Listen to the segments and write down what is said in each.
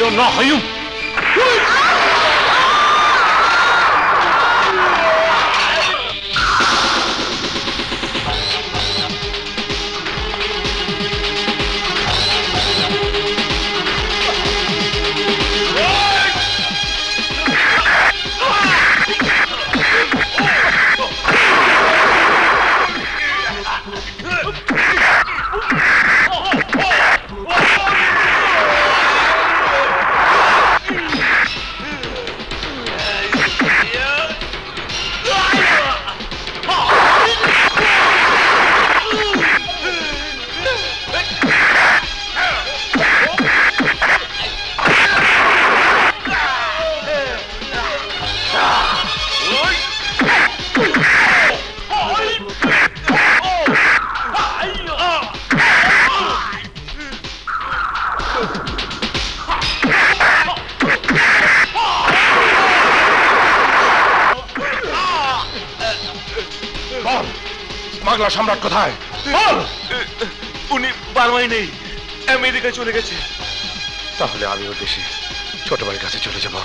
Lo no hayum. Bangla সম্রাট কোথায়? বল। উনি বার্মায় নেই, আমেরিকায় চলে গেছে। তাহলে আমি ওর দেশে ছোট ভাইয়ের কাছে চলে যাব।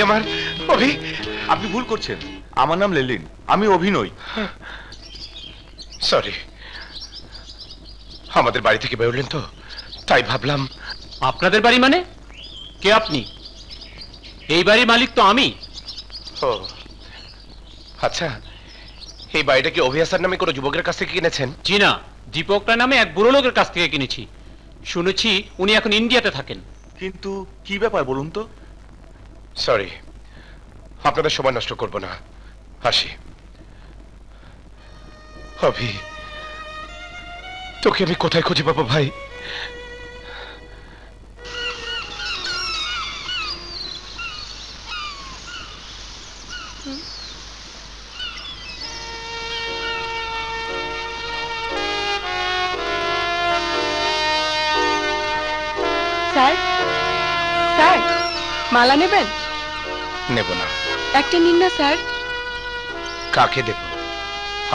আমার অভি, আপনি ভুল করছেন। আমার নাম লেলিন, আমি অভিনয়। সরি, আমাদের বাড়ি থেকে বেরোলেন তো, তাই ভাবলাম। আপনাদের বাড়ি মানে? কে আপনি? এই বাড়ির মালিক তো আমি। ও আচ্ছা, এই বাড়িটা কি অভি হাসান নামে কোনো যুবকের কাছ থেকে কিনেছেন? জি না, দীপকটা নামে এক বুড়ো লোকের কাছ থেকে কিনেছি। শুনেছি উনি এখন ইন্ডিয়াতে থাকেন। কিন্তু কি ব্যাপার বলুন তো? সরি, আপনাদের সময় নষ্ট করব না, আসি। অভি, তোকে আমি কোথায় খুঁজে পাবো ভাই? স্যার, স্যার, মালা নেবেন? নেব না। একটা নিন না স্যার। কাকে দেব?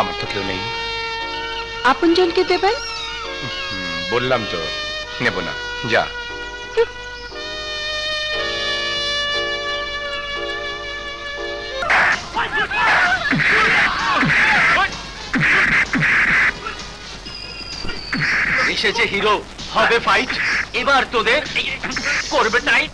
আমার তো কেউ নেই। আপনজনকে দেবেন। বললাম তো নেব না, যা। এসেছে হিরো, হবে ফাইট। এবার তোদের করবে টাইট।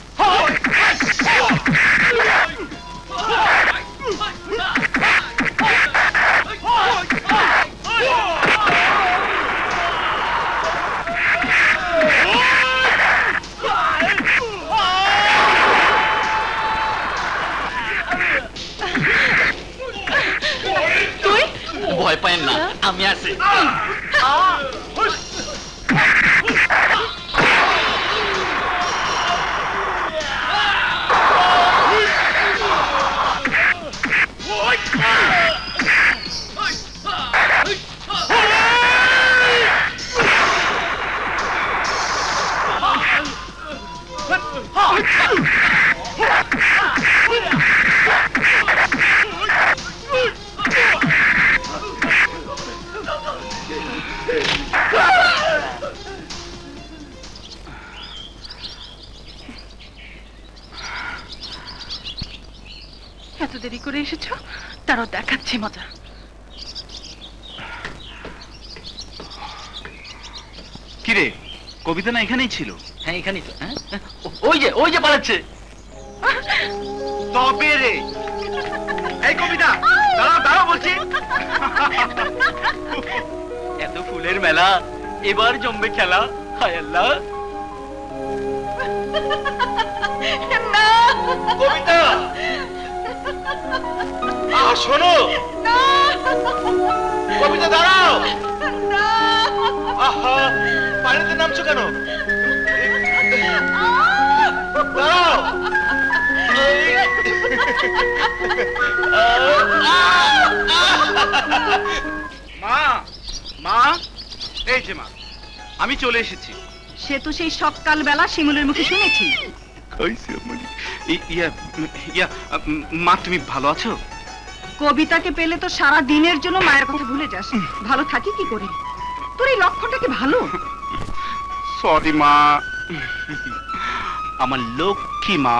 তুই ভয় পায়েন না, আমি আছি। এত দেরি করে এসেছো, তারও দেখাচ্ছি মজা। কিরে, কবিতা না এখানেই ছিল? হ্যাঁ এখানেই তো। হ্যাঁ, ওই যে পালাচ্ছে। তবে রে, এই কবিতা দাঁড়াও বলছি। এত ফুলের মেলা, এবার জমবে খেলা। হায় আল্লাহ। কবিতা শোনো। কবিতা দাঁড়াও। আহা, পানিতে নামছো কেন? দাঁড়াও। মা, মা, এই যে মা, আমি চলে এসেছি। সে তো সেই সকালবেলা শিমুলের মুখে শুনেছি। মা, তুমি ভালো আছো? কবিতাকে পেলে তো সারা দিনের জন্য মায়ের কথা ভুলে যাস। ভালো থাকি কি করে? তোর এই লক্ষণটা কি ভালো? সরি মা, আমার লক্ষ্মী মা।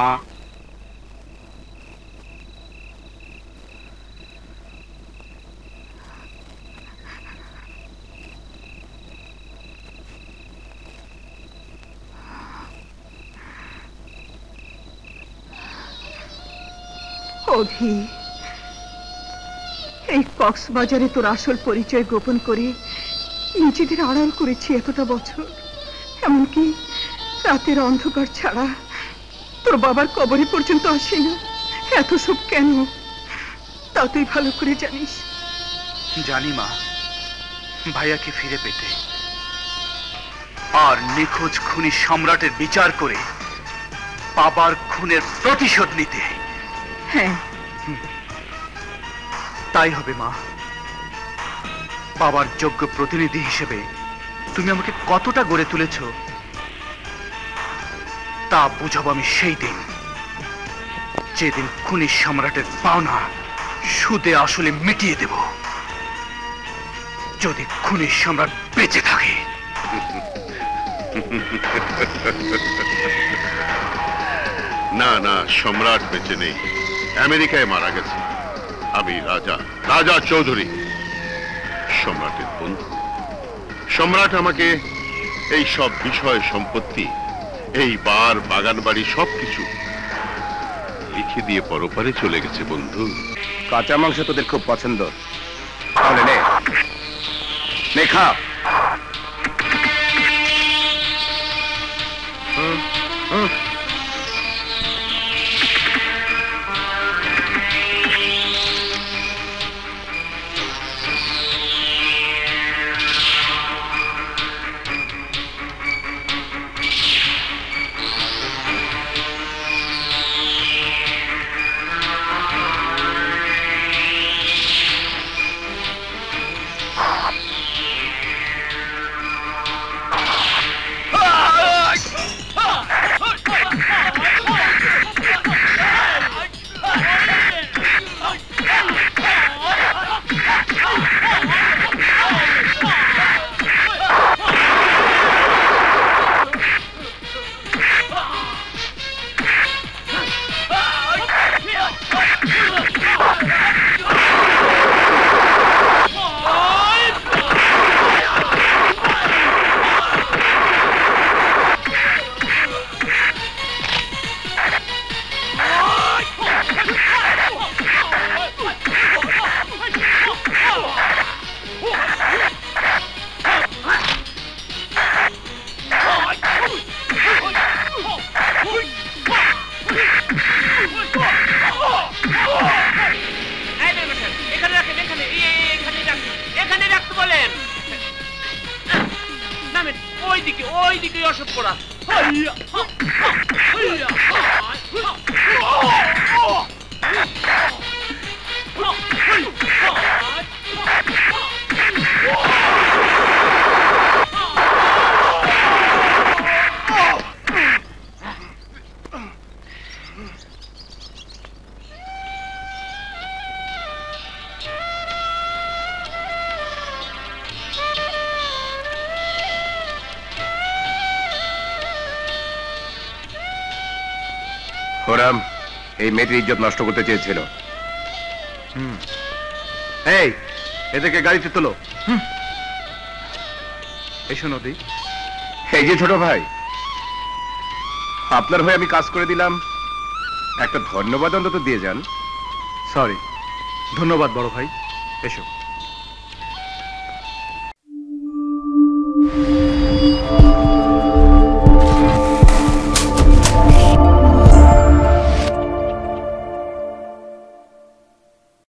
অভি, এই কক্সবাজারে তোর আসল পরিচয় গোপন করে নিজেদের আড়াল করেছি এতটা বছর। এমনকি রাতের অন্ধকার ছাড়া তোর বাবার কবরে পর্যন্ত আসে না। এত সব কেন? তা তুই ভালো করে জানিস। জানি মা, ভাইয়াকে ফিরে পেতে আর নিখোঁজ খুনি সম্রাটের বিচার করে বাবার খুনের প্রতিশোধ নিতে। হ্যাঁ, তাই হবে মা। বাবার যোগ্য প্রতিনিধি হিসেবে তুমি আমাকে কতটা গড়ে তুলেছ তা বুঝাবো আমি সেই দিন, যেদিন খুনি সম্রাটের পাওনা সুদে আসলে মিটিয়ে দেব, যদি খুনি সম্রাট বেঁচে থাকে। না না, সম্রাট বেঁচে নেই, আমেরিকায় মারা গেছে। আমি রাজা, রাজা চৌধুরী, সম্রাটের বন্ধু। সম্রাট আমাকে এই সব বিষয় সম্পত্তি, এই বার, বাগান বাড়ি সবকিছু লিখে দিয়ে পরপারে চলে গেছে বন্ধু। কাঁচা মাংস তোদের খুব পছন্দ, তাহলে নে নে খা। ওই দিকে অসব করা। ওরাম এই মেয়েটির ইজ্জত নষ্ট করতে চেয়েছিল। এই, এদেরকে গাড়িতে তোলো। এসো নদী। এই যে ছোট ভাই, আপনার হয়ে আমি কাজ করে দিলাম, একটা ধন্যবাদ অন্তত দিয়ে যান। সরি, ধন্যবাদ বড় ভাই। এসো।